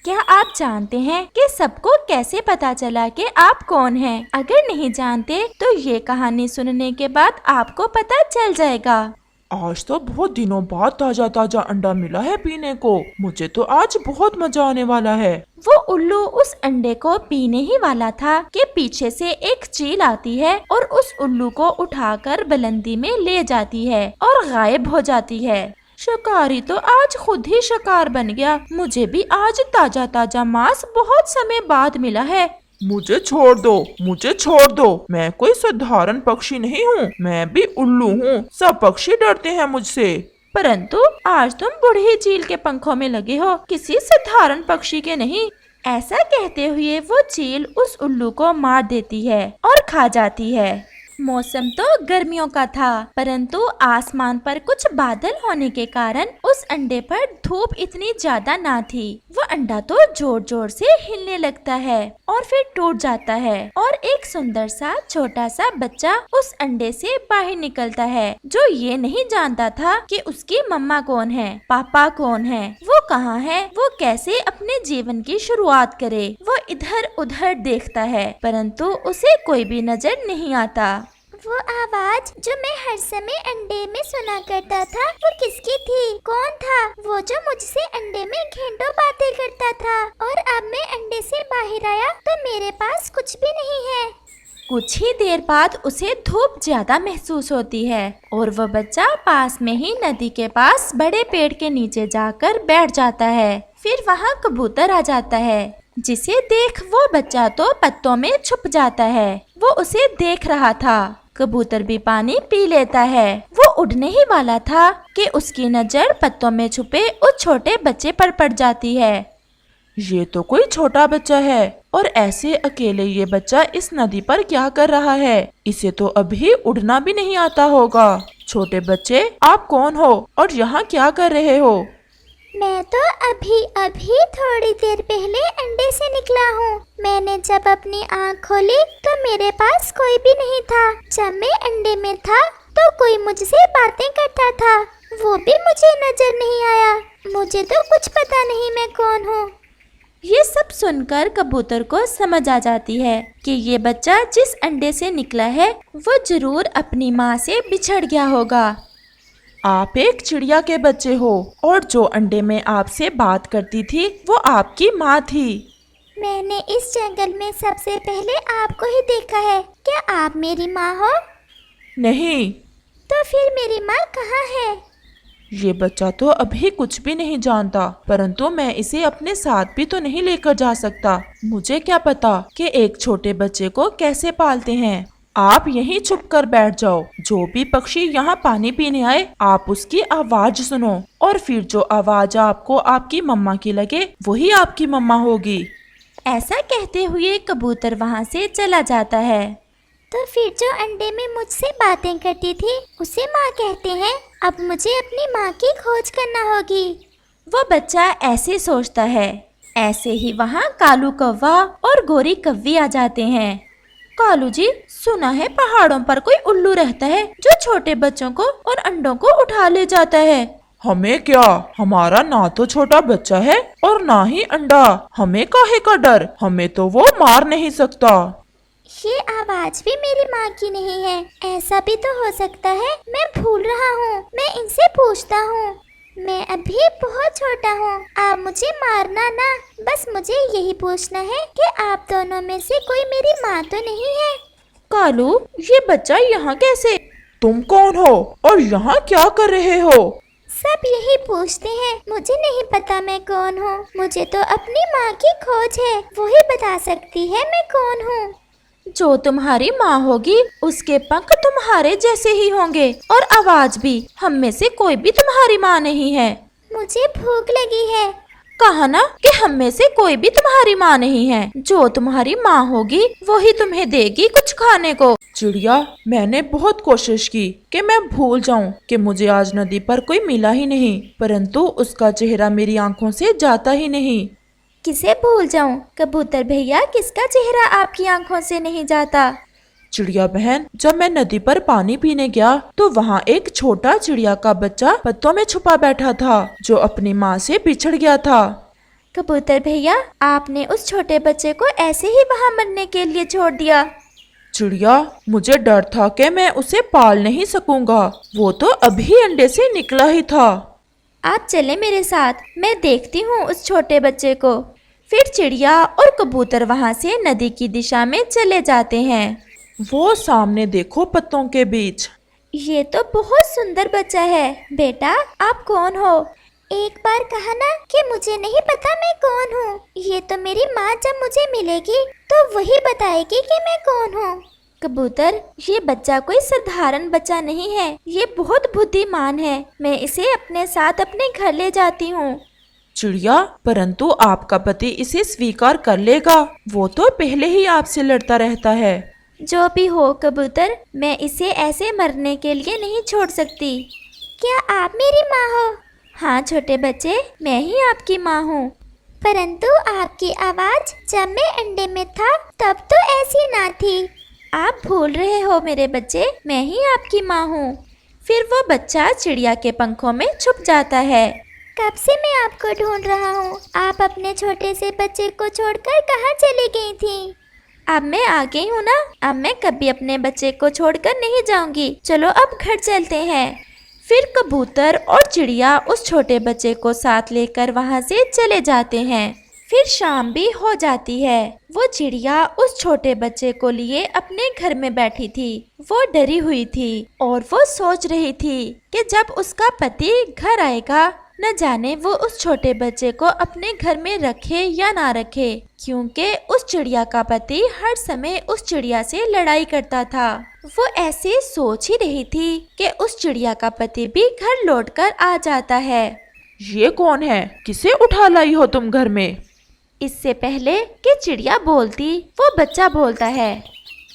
क्या आप जानते हैं कि सबको कैसे पता चला कि आप कौन हैं? अगर नहीं जानते तो ये कहानी सुनने के बाद आपको पता चल जाएगा। आज तो बहुत दिनों बाद ताजा ताजा अंडा मिला है पीने को। मुझे तो आज बहुत मजा आने वाला है। वो उल्लू उस अंडे को पीने ही वाला था कि पीछे से एक चील आती है और उस उल्लू को उठाकर बुलंदी में ले जाती है और गायब हो जाती है। शिकारी तो आज खुद ही शिकार बन गया। मुझे भी आज ताजा ताजा मांस बहुत समय बाद मिला है। मुझे छोड़ दो, मुझे छोड़ दो। मैं कोई साधारण पक्षी नहीं हूँ, मैं भी उल्लू हूँ। सब पक्षी डरते हैं मुझसे। परंतु आज तुम बूढ़ी चील के पंखों में लगे हो, किसी साधारण पक्षी के नहीं। ऐसा कहते हुए वो चील उस उल्लू को मार देती है और खा जाती है। मौसम तो गर्मियों का था, परंतु आसमान पर कुछ बादल होने के कारण उस अंडे पर धूप इतनी ज्यादा ना थी। वो अंडा तो जोर जोर से हिलने लगता है और फिर टूट जाता है और एक सुंदर सा छोटा सा बच्चा उस अंडे से बाहर निकलता है, जो ये नहीं जानता था कि उसकी मम्मा कौन है, पापा कौन है, वो कहाँ है, वो कैसे अपने जीवन की शुरुआत करे। वो इधर उधर देखता है, परंतु उसे कोई भी नजर नहीं आता। वो आवाज जो मैं हर समय अंडे में सुना करता था, वो किसकी थी? कौन था वो जो मुझसे अंडे में घंटों बातें करता था? और अब मैं अंडे से बाहर आया तो मेरे पास कुछ भी नहीं है। कुछ ही देर बाद उसे धूप ज्यादा महसूस होती है और वह बच्चा पास में ही नदी के पास बड़े पेड़ के नीचे जाकर बैठ जाता है। फिर वहाँ कबूतर आ जाता है, जिसे देख वो बच्चा तो पत्तों में छुप जाता है। वो उसे देख रहा था। कबूतर भी पानी पी लेता है। वो उड़ने ही वाला था कि उसकी नजर पत्तों में छुपे उस छोटे बच्चे पर पड़ जाती है। ये तो कोई छोटा बच्चा है, और ऐसे अकेले ये बच्चा इस नदी पर क्या कर रहा है? इसे तो अभी उड़ना भी नहीं आता होगा। छोटे बच्चे, आप कौन हो और यहाँ क्या कर रहे हो? मैं तो अभी थोड़ी देर पहले अंडे से निकला हूँ। मैंने जब अपनी आँख खोली तो मेरे पास कोई भी नहीं था। जब मैं अंडे में था तो कोई मुझसे बातें करता था, वो भी मुझे नजर नहीं आया। मुझे तो कुछ पता नहीं मैं कौन हूँ। ये सब सुनकर कबूतर को समझ आ जाती है कि ये बच्चा जिस अंडे से निकला है वो जरूर अपनी माँ से बिछड़ गया होगा। आप एक चिड़िया के बच्चे हो, और जो अंडे में आपसे बात करती थी वो आपकी माँ थी। मैंने इस जंगल में सबसे पहले आपको ही देखा है। क्या आप मेरी माँ हो? नहीं। तो फिर मेरी माँ कहाँ है? ये बच्चा तो अभी कुछ भी नहीं जानता, परंतु मैं इसे अपने साथ भी तो नहीं लेकर जा सकता। मुझे क्या पता कि एक छोटे बच्चे को कैसे पालते हैं। आप यहीं छुप कर बैठ जाओ। जो भी पक्षी यहाँ पानी पीने आए, आप उसकी आवाज सुनो, और फिर जो आवाज आपको आपकी मम्मा की लगे वही आपकी मम्मा होगी। ऐसा कहते हुए कबूतर वहाँ से चला जाता है। तो फिर जो अंडे में मुझसे बातें करती थी उसे माँ कहते हैं। अब मुझे अपनी माँ की खोज करना होगी। वो बच्चा ऐसे सोचता है। ऐसे ही वहाँ कालू कौवा और गोरी कव्वी आ जाते हैं। कालू जी, सुना है पहाड़ों पर कोई उल्लू रहता है जो छोटे बच्चों को और अंडों को उठा ले जाता है। हमें क्या? हमारा ना तो छोटा बच्चा है और ना ही अंडा। हमें काहे का डर? हमें तो वो मार नहीं सकता। ये आवाज भी मेरी माँ की नहीं है। ऐसा भी तो हो सकता है मैं भूल रहा हूँ। मैं इनसे पूछता हूँ। मैं अभी बहुत छोटा हूँ, आप मुझे मारना ना। बस मुझे यही पूछना है कि आप दोनों में से कोई मेरी माँ तो नहीं है? कालू, ये बच्चा यहाँ कैसे? तुम कौन हो और यहाँ क्या कर रहे हो? सब यही पूछते हैं। मुझे नहीं पता मैं कौन हूँ। मुझे तो अपनी माँ की खोज है, वही बता सकती है मैं कौन हूँ। जो तुम्हारी माँ होगी उसके पंख तुम्हारे जैसे ही होंगे और आवाज भी। हम में से कोई भी तुम्हारी माँ नहीं है। मुझे भूख लगी है। कहा ना कि हम में से कोई भी तुम्हारी माँ नहीं है। जो तुम्हारी माँ होगी वही तुम्हें देगी कुछ खाने को। चिड़िया, मैंने बहुत कोशिश की कि मैं भूल जाऊं कि मुझे आज नदी पर कोई मिला ही नहीं, परंतु उसका चेहरा मेरी आंखों से जाता ही नहीं। किसे भूल जाऊं? कबूतर भैया, किसका चेहरा आपकी आंखों से नहीं जाता? चिड़िया बहन, जब मैं नदी पर पानी पीने गया तो वहाँ एक छोटा चिड़िया का बच्चा पत्तों में छुपा बैठा था, जो अपनी माँ से बिछड़ गया था। कबूतर भैया, आपने उस छोटे बच्चे को ऐसे ही वहाँ मरने के लिए छोड़ दिया। चिड़िया, मुझे डर था कि मैं उसे पाल नहीं सकूंगा। वो तो अभी अंडे से निकला ही था। आप चले मेरे साथ, मैं देखती हूँ उस छोटे बच्चे को। फिर चिड़िया और कबूतर वहाँ से नदी की दिशा में चले जाते हैं। वो सामने देखो, पत्तों के बीच। ये तो बहुत सुंदर बच्चा है। बेटा, आप कौन हो? एक बार कहा ना कि मुझे नहीं पता मैं कौन हूँ। ये तो मेरी माँ जब मुझे मिलेगी तो वही बताएगी कि मैं कौन हूँ। कबूतर, ये बच्चा कोई साधारण बच्चा नहीं है, ये बहुत बुद्धिमान है। मैं इसे अपने साथ अपने घर ले जाती हूँ। चिड़िया, परंतु आपका पति इसे स्वीकार कर लेगा। वो तो पहले ही आपसे लड़ता रहता है। जो भी हो कबूतर, मैं इसे ऐसे मरने के लिए नहीं छोड़ सकती। क्या आप मेरी माँ हो? हाँ छोटे बच्चे, मैं ही आपकी माँ हूँ। परंतु आपकी आवाज जब मैं अंडे में था तब तो ऐसी ना थी। आप भूल रहे हो मेरे बच्चे, मैं ही आपकी माँ हूँ। फिर वो बच्चा चिड़िया के पंखों में छुप जाता है। कब से मैं आपको ढूंढ रहा हूँ। आप अपने छोटे से बच्चे को छोड़कर कहाँ चली गई थी? अब मैं आ गई हूँ ना, अब मैं कभी अपने बच्चे को छोड़कर नहीं जाऊंगी। चलो अब घर चलते हैं। फिर कबूतर और चिड़िया उस छोटे बच्चे को साथ लेकर वहाँ से चले जाते हैं। फिर शाम भी हो जाती है। वो चिड़िया उस छोटे बच्चे को लिए अपने घर में बैठी थी। वो डरी हुई थी और वो सोच रही थी कि जब उसका पति घर आएगा, न जाने वो उस छोटे बच्चे को अपने घर में रखे या ना रखे, क्योंकि उस चिड़िया का पति हर समय उस चिड़िया से लड़ाई करता था। वो ऐसे सोच ही रही थी कि उस चिड़िया का पति भी घर लौटकर आ जाता है। ये कौन है? किसे उठा लाई हो तुम घर में? इससे पहले कि चिड़िया बोलती, वो बच्चा बोलता है।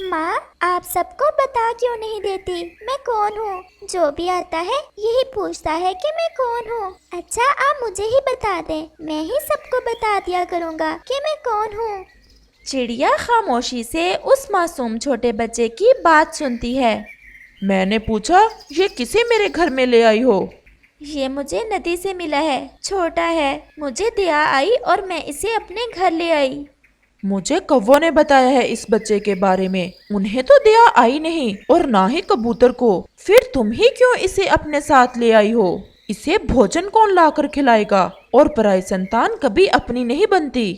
माँ, आप सबको बता क्यों नहीं देती मैं कौन हूँ? जो भी आता है यही पूछता है कि मैं कौन हूँ। अच्छा, आप मुझे ही बता दें, मैं ही सबको बता दिया करूँगा कि मैं कौन हूँ। चिड़िया खामोशी से उस मासूम छोटे बच्चे की बात सुनती है। मैंने पूछा, ये किसे मेरे घर में ले आई हो? ये मुझे नदी से मिला है, छोटा है, मुझे दया आई और मैं इसे अपने घर ले आई। मुझे कौवों ने बताया है इस बच्चे के बारे में। उन्हें तो दया आई नहीं और ना ही कबूतर को। फिर तुम ही क्यों इसे अपने साथ ले आई हो? इसे भोजन कौन लाकर खिलाएगा? और पराई संतान कभी अपनी नहीं बनती।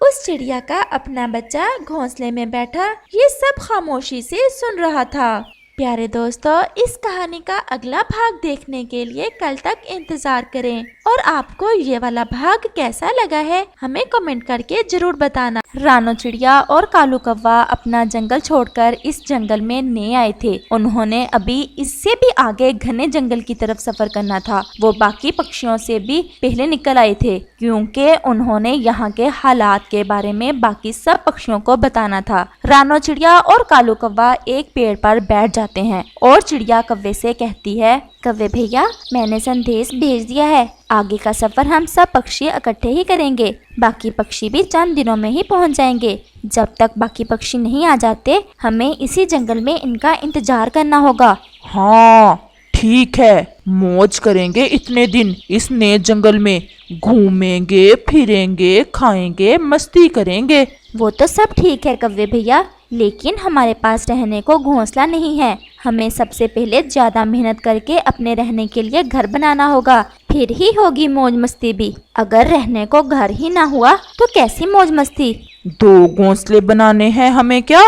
उस चिड़िया का अपना बच्चा घोंसले में बैठा ये सब खामोशी से सुन रहा था। प्यारे दोस्तों, इस कहानी का अगला भाग देखने के लिए कल तक इंतजार करें। और आपको ये वाला भाग कैसा लगा है हमें कमेंट करके जरूर बताना। रानो चिड़िया और कालू कौवा अपना जंगल छोड़कर इस जंगल में नए आए थे। उन्होंने अभी इससे भी आगे घने जंगल की तरफ सफर करना था। वो बाकी पक्षियों से भी पहले निकल आए थे, क्योंकि उन्होंने यहाँ के हालात के बारे में बाकी सब पक्षियों को बताना था। रानो चिड़िया और कालू कौवा एक पेड़ पर बैठ जाते हैं और चिड़िया कौवे से कहती है, कौवे भैया, मैंने संदेश भेज दिया है। आगे का सफर हम सब पक्षी इकट्ठे ही करेंगे। बाकी पक्षी भी चंद दिनों में ही पहुंच जाएंगे। जब तक बाकी पक्षी नहीं आ जाते, हमें इसी जंगल में इनका इंतजार करना होगा। हाँ ठीक है, मौज करेंगे इतने दिन इस नए जंगल में। घूमेंगे, फिरेंगे, खाएंगे, मस्ती करेंगे। वो तो सब ठीक है कौवे भैया, लेकिन हमारे पास रहने को घोंसला नहीं है। हमें सबसे पहले ज्यादा मेहनत करके अपने रहने के लिए घर बनाना होगा, फिर ही होगी मौज मस्ती भी। अगर रहने को घर ही ना हुआ तो कैसी मौज मस्ती? 2 घोंसले बनाने हैं हमें क्या?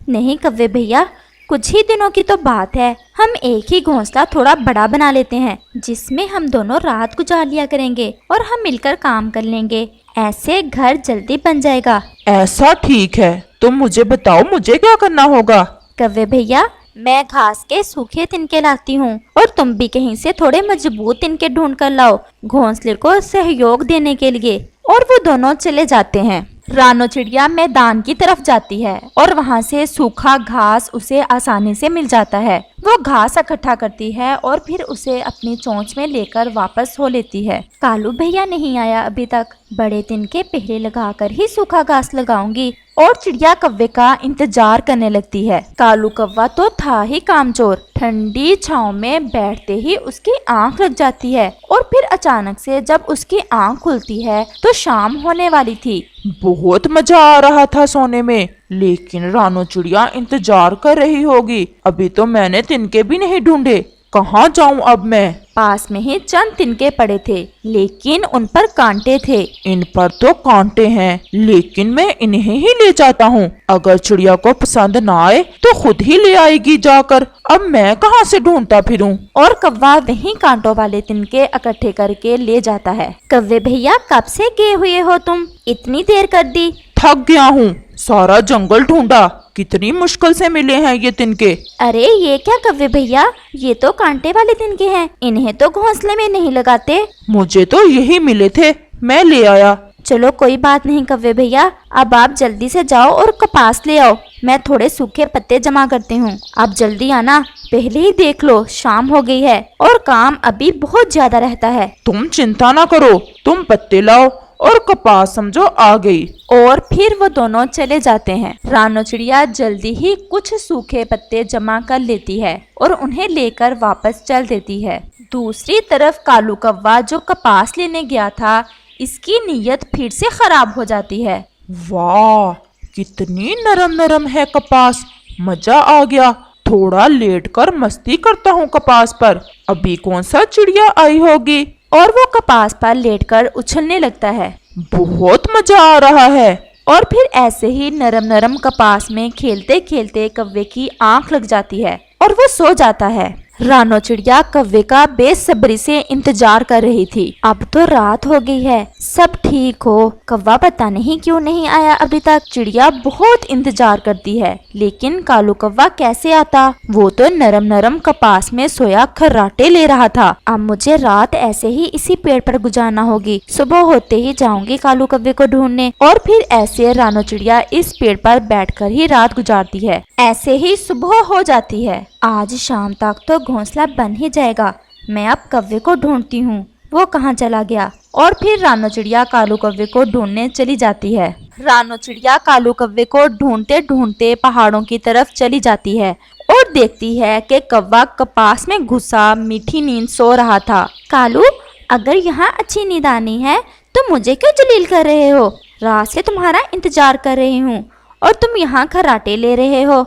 नहीं कौवे भैया, कुछ ही दिनों की तो बात है। हम एक ही घोंसला थोड़ा बड़ा बना लेते हैं, जिसमें हम दोनों रात गुजार लिया करेंगे और हम मिलकर काम कर लेंगे। ऐसे घर जल्दी बन जाएगा। ऐसा ठीक है, तुम मुझे बताओ मुझे क्या करना होगा? कौवे भैया, मैं घास के सूखे तिनके लाती हूँ और तुम भी कहीं से थोड़े मजबूत तिनके ढूंढ कर लाओ घोंसले को सहयोग देने के लिए। और वो दोनों चले जाते हैं। रानो चिड़िया मैदान की तरफ जाती है और वहाँ से सूखा घास उसे आसानी से मिल जाता है। वो घास इकट्ठा करती है और फिर उसे अपनी चोंच में लेकर वापस हो लेती है। कालू भैया नहीं आया अभी तक, बड़े तिनके पहले लगाकर ही सूखा घास लगाऊंगी। और चिड़िया कौवे का इंतजार करने लगती है। कालू कौवा तो था ही कामचोर, ठंडी छांव में बैठते ही उसकी आंख लग जाती है और फिर अचानक से जब उसकी आंख खुलती है तो शाम होने वाली थी। बहुत मजा आ रहा था सोने में, लेकिन रानो चिड़िया इंतजार कर रही होगी। अभी तो मैंने तिनके भी नहीं ढूंढे, कहाँ जाऊं अब मैं? पास में ही चंद तिनके पड़े थे, लेकिन उन पर कांटे थे। इन पर तो कांटे हैं, लेकिन मैं इन्हें ही ले जाता हूँ। अगर चिड़िया को पसंद ना आए तो खुद ही ले आएगी जाकर। अब मैं कहाँ से ढूंढता फिरूं? और कौवा वहीं कांटों वाले तिनके इकट्ठे करके ले जाता है। कौवे भैया, कब से गए हुए हो तुम? इतनी देर कर दी। थक गया हूँ, सारा जंगल ढूंढा, कितनी मुश्किल से मिले हैं ये तिनके। अरे ये क्या कौवे भैया, ये तो कांटे वाले तिनके हैं, इन्हें तो घोंसले में नहीं लगाते। मुझे तो यही मिले थे, मैं ले आया। चलो कोई बात नहीं कौवे भैया, अब आप जल्दी से जाओ और कपास ले आओ। मैं थोड़े सूखे पत्ते जमा करती हूँ, आप जल्दी आना। पहले ही देख लो शाम हो गई है और काम अभी बहुत ज्यादा रहता है। तुम चिंता ना करो, तुम पत्ते लाओ और कपास समझो आ गई। और फिर वो दोनों चले जाते हैं। रानो चिड़िया जल्दी ही कुछ सूखे पत्ते जमा कर लेती है और उन्हें लेकर वापस चल देती है। दूसरी तरफ कालू कौवा जो कपास लेने गया था, इसकी नीयत फिर से खराब हो जाती है। वाह, कितनी नरम नरम है कपास, मजा आ गया। थोड़ा लेटकर मस्ती करता हूँ कपास पर, अभी कौन सा चिड़िया आई होगी। और वो कपास पर लेटकर उछलने लगता है। बहुत मजा आ रहा है। और फिर ऐसे ही नरम नरम कपास में खेलते खेलते कौवे की आंख लग जाती है और वो सो जाता है। रानो चिड़िया कौवे का बेसब्री से इंतजार कर रही थी। अब तो रात हो गई है, सब ठीक हो, कौवा पता नहीं क्यों नहीं आया अभी तक। चिड़िया बहुत इंतजार करती है, लेकिन कालू कौवा कैसे आता? वो तो नरम नरम कपास में सोया खर्राटे ले रहा था। अब मुझे रात ऐसे ही इसी पेड़ पर गुजारना होगी। सुबह होते ही जाऊंगी कालू कौवे को ढूंढने। और फिर ऐसे रानो चिड़िया इस पेड़ पर बैठकर ही रात गुजारती है। ऐसे ही सुबह हो जाती है। आज शाम तक तो घोंसला बन ही जाएगा। मैं अब कौवे को ढूंढती हूँ, वो कहाँ चला गया। और फिर रानो चिड़िया कालू कौवे को ढूंढने चली जाती है। रानो चिड़िया कालू कौवे को ढूंढते ढूंढते पहाड़ों की तरफ चली जाती है और देखती है कि कौवा कपास में घुसा मीठी नींद सो रहा था। कालू, अगर यहाँ अच्छी नींद आनी है तो मुझे क्यों जलील कर रहे हो? रात से तुम्हारा इंतजार कर रही हूँ और तुम यहाँ खर्राटे ले रहे हो।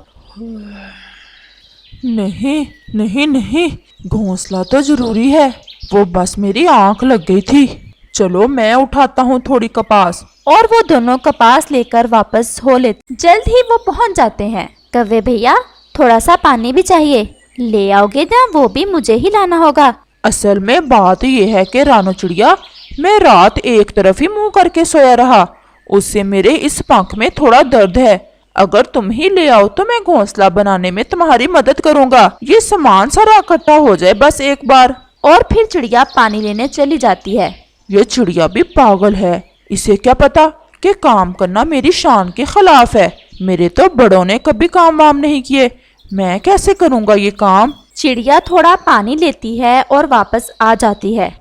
नहीं नहीं नहीं, घोंसला तो जरूरी है, वो बस मेरी आंख लग गई थी। चलो मैं उठाता हूँ थोड़ी कपास। और वो दोनों कपास लेकर वापस हो लेते। जल्द ही वो पहुँच जाते हैं। कौवे भैया, थोड़ा सा पानी भी चाहिए, ले आओगे ना? वो भी मुझे ही लाना होगा। असल में बात यह है कि रानो चिड़िया, मैं रात एक तरफ ही मुंह करके सोया रहा, उससे मेरे इस पंख में थोड़ा दर्द है। अगर तुम ही ले आओ तो मैं घोंसला बनाने में तुम्हारी मदद करूंगा। ये सामान सारा इकट्ठा हो जाए बस एक बार। और फिर चिड़िया पानी लेने चली जाती है। ये चिड़िया भी पागल है, इसे क्या पता कि काम करना मेरी शान के खिलाफ है। मेरे तो बड़ों ने कभी काम वाम नहीं किए, मैं कैसे करूंगा ये काम। चिड़िया थोड़ा पानी लेती है और वापस आ जाती है।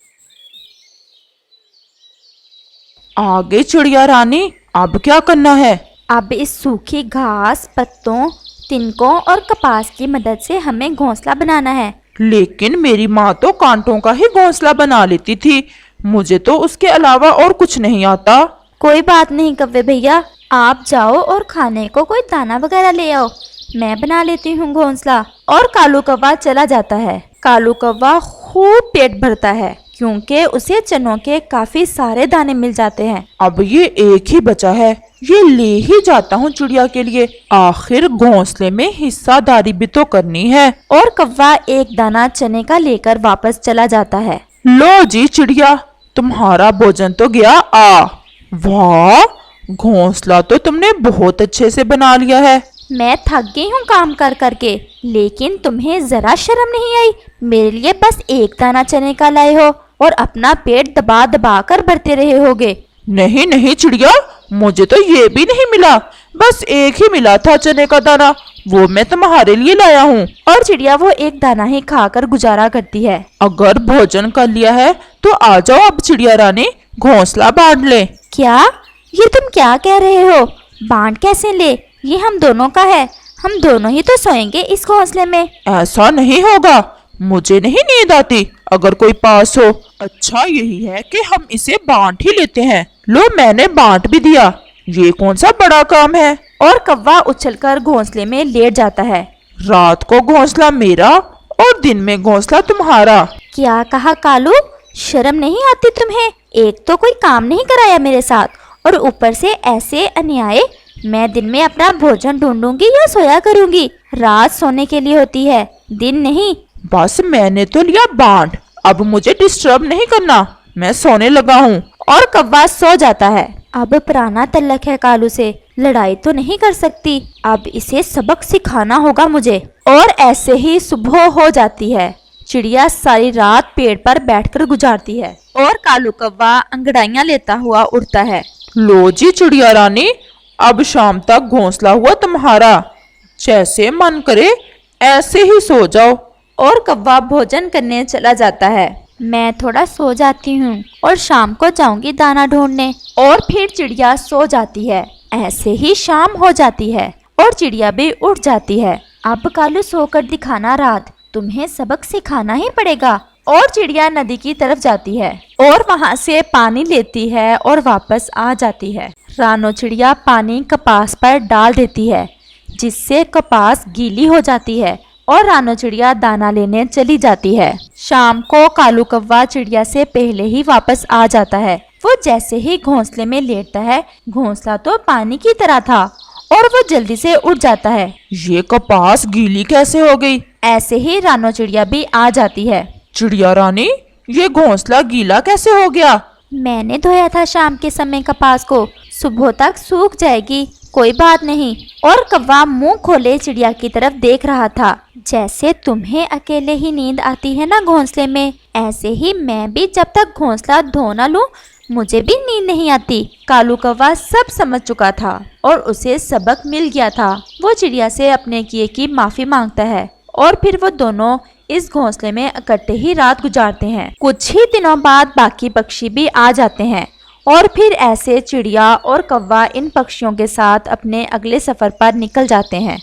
आगे चिड़िया रानी, अब क्या करना है? अब इस सूखी घास, पत्तों, तिनकों और कपास की मदद से हमें घोंसला बनाना है। लेकिन मेरी माँ तो कांटों का ही घोंसला बना लेती थी, मुझे तो उसके अलावा और कुछ नहीं आता। कोई बात नहीं कौवे भैया, आप जाओ और खाने को कोई दाना वगैरह ले आओ, मैं बना लेती हूँ घोंसला। और कालू कौवा चला जाता है। कालू कौवा खूब पेट भरता है क्योंकि उसे चनों के काफी सारे दाने मिल जाते हैं। अब ये एक ही बचा है, ये ले ही जाता हूँ चिड़िया के लिए। आखिर घोंसले में हिस्सादारी भी तो करनी है। और कौवा एक दाना चने का लेकर वापस चला जाता है। लो जी चिड़िया, तुम्हारा भोजन तो गया आ। वाह, घोंसला तो तुमने बहुत अच्छे से बना लिया है। मैं थक गई हूँ काम कर करके, लेकिन तुम्हें जरा शर्म नहीं आई? मेरे लिए बस एक दाना चने का लाए हो और अपना पेट दबा दबा कर भरते रहे होगे। नहीं नहीं चिड़िया, मुझे तो ये भी नहीं मिला, बस एक ही मिला था चने का दाना, वो मैं तुम्हारे लिए लाया हूँ। और चिड़िया वो एक दाना ही खाकर गुजारा करती है। अगर भोजन कर लिया है तो आ जाओ अब चिड़िया रानी, घोंसला बांट ले। क्या? ये तुम क्या कह रहे हो? बांट कैसे ले? ये हम दोनों का है, हम दोनों ही तो सोएंगे इस घोंसले में। ऐसा नहीं होगा, मुझे नहीं नींद आती अगर कोई पास हो। अच्छा यही है कि हम इसे बांट ही लेते हैं। लो मैंने बांट भी दिया, ये कौन सा बड़ा काम है। और कौवा उछलकर घोंसले में लेट जाता है। रात को घोंसला मेरा और दिन में घोंसला तुम्हारा। क्या कहा कालू, शर्म नहीं आती तुम्हें? एक तो कोई काम नहीं कराया मेरे साथ और ऊपर से ऐसे अन्याय। मैं दिन में अपना भोजन ढूंढूंगी या सोया करूंगी? रात सोने के लिए होती है, दिन नहीं। बस मैंने तो लिया बांट, अब मुझे डिस्टर्ब नहीं करना, मैं सोने लगा हूँ। और कौवा सो जाता है। अब पुराना तल्लक है कालू से, लड़ाई तो नहीं कर सकती, अब इसे सबक सिखाना होगा मुझे। और ऐसे ही सुबह हो जाती है। चिड़िया सारी रात पेड़ पर बैठकर गुजारती है और कालू कौवा अंगड़ाइयां लेता हुआ उड़ता है। लो जी चिड़िया रानी, अब शाम तक घोंसला हुआ तुम्हारा, जैसे मन करे ऐसे ही सो जाओ। और कौवा भोजन करने चला जाता है। मैं थोड़ा सो जाती हूँ और शाम को जाऊंगी दाना ढूंढने। और फिर चिड़िया सो जाती है। ऐसे ही शाम हो जाती है और चिड़िया भी उठ जाती है। अब कालू सोकर दिखाना रात, तुम्हें सबक सिखाना ही पड़ेगा। और चिड़िया नदी की तरफ जाती है और वहां से पानी लेती है और वापस आ जाती है। रानो चिड़िया पानी कपास पर डाल देती है, जिससे कपास गीली हो जाती है और रानो चिड़िया दाना लेने चली जाती है। शाम को कालू कौवा चिड़िया से पहले ही वापस आ जाता है। वो जैसे ही घोंसले में लेटता है, घोंसला तो पानी की तरह था और वो जल्दी से उठ जाता है। ये कपास गीली कैसे हो गई? ऐसे ही रानो चिड़िया भी आ जाती है। चिड़िया रानी, ये घोंसला गीला कैसे हो गया? मैंने धोया था शाम के समय कपास को, सुबह तक सूख जाएगी, कोई बात नहीं। और कौवा मुंह खोले चिड़िया की तरफ देख रहा था। जैसे तुम्हें अकेले ही नींद आती है ना घोंसले में, ऐसे ही मैं भी जब तक घोंसला धो ना लूं मुझे भी नींद नहीं आती। कालू कौवा सब समझ चुका था और उसे सबक मिल गया था। वो चिड़िया से अपने किए की माफी मांगता है और फिर वो दोनों इस घोंसले में इकट्ठे ही रात गुजारते हैं। कुछ ही दिनों बाद बाकी पक्षी भी आ जाते हैं और फिर ऐसे चिड़िया और कौवा इन पक्षियों के साथ अपने अगले सफर पर निकल जाते हैं।